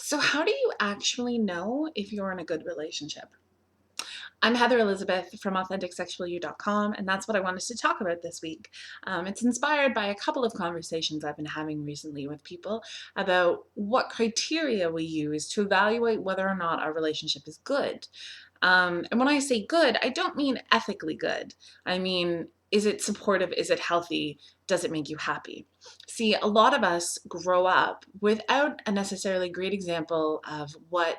So, how do you actually know if you're in a good relationship? I'm Heather Elizabeth from AuthenticSexualYou.com, and that's what I wanted to talk about this week. It's inspired by a couple of conversations I've been having recently with people about what criteria we use to evaluate whether or not our relationship is good. And when I say good, I don't mean ethically good. I mean, is it supportive? Is it healthy? Does it make you happy? See, a lot of us grow up without a necessarily great example of what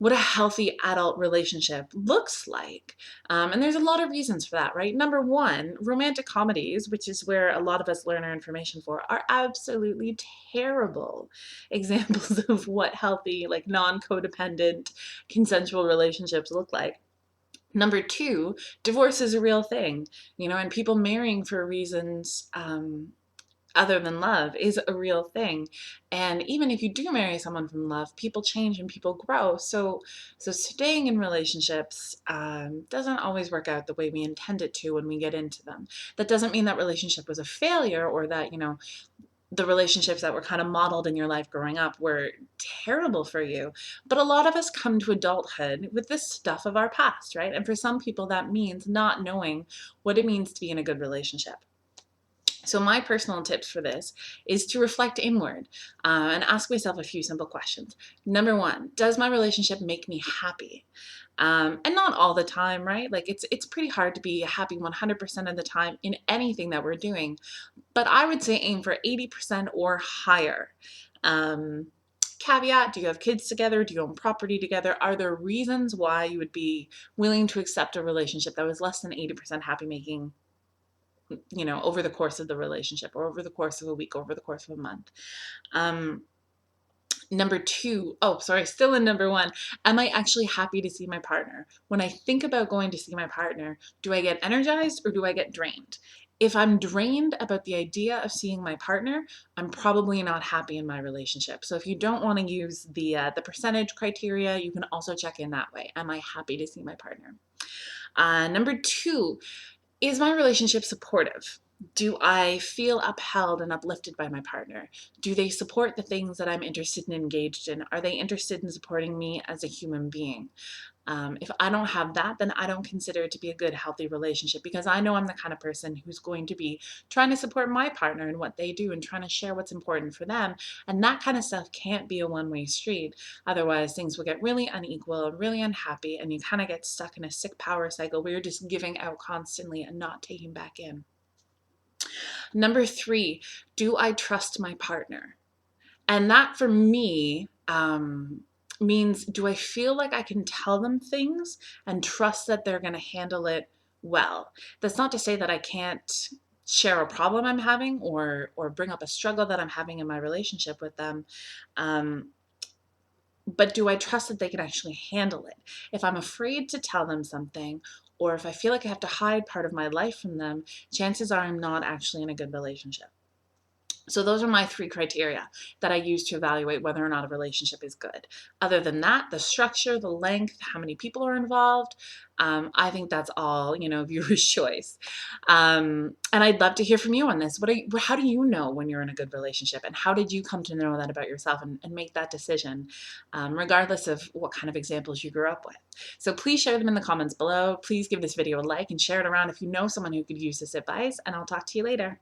a healthy adult relationship looks like. And there's a lot of reasons for that, right? Number one, romantic comedies, which is where a lot of us learn our information for, are absolutely terrible examples of what healthy, like non codependent, consensual relationships look like. Number two, divorce is a real thing, and people marrying for reasons other than love is a real thing. And even if you do marry someone from love, people change and people grow. So staying in relationships doesn't always work out the way we intend it to when we get into them. That doesn't mean that relationship was a failure or that, the relationships that were kind of modeled in your life growing up were terrible for you. But a lot of us come to adulthood with this stuff of our past, right? And for some people, that means not knowing what it means to be in a good relationship. So my personal tips for this is to reflect inward and ask myself a few simple questions. Number one, does my relationship make me happy? And not all the time, right? Like it's pretty hard to be happy 100% of the time in anything that we're doing. But I would say aim for 80% or higher. Um, Caveat, do you have kids together? Do you own property together? Are there reasons why you would be willing to accept a relationship that was less than 80% happy making, over the course of the relationship or over the course of a week, over the course of a month? Um, Number two, oh, sorry, still in number one, am I actually happy to see my partner? When I think about going to see my partner, do I get energized or do I get drained? If I'm drained about the idea of seeing my partner, I'm probably not happy in my relationship. So if you don't want to use the percentage criteria, you can also check in that way. Am I happy to see my partner? Number two, is my relationship supportive? Do I feel upheld and uplifted by my partner? Do they support the things that I'm interested and engaged in? Are they interested in supporting me as a human being? If I don't have that, then I don't consider it to be a good, healthy relationship because I know I'm the kind of person who's going to be trying to support my partner in what they do and trying to share what's important for them. And that kind of stuff can't be a one-way street. Otherwise, things will get really unequal, really unhappy, and you kind of get stuck in a sick power cycle where you're just giving out constantly and not taking back in. Number three, do I trust my partner? And that for me means, do I feel like I can tell them things and trust that they're going to handle it well? That's not to say that I can't share a problem I'm having or bring up a struggle that I'm having in my relationship with them. Um, but do I trust that they can actually handle it? If I'm afraid to tell them something, or if I feel like I have to hide part of my life from them, chances are I'm not actually in a good relationship. So those are my three criteria that I use to evaluate whether or not a relationship is good. Other than that, the structure, the length, how many people are involved, I think that's all, viewer's choice. And I'd love to hear from you on this. How do you know when you're in a good relationship, and how did you come to know that about yourself and make that decision, regardless of what kind of examples you grew up with? So please share them in the comments below. Please give this video a like and share it around if you know someone who could use this advice, and I'll talk to you later.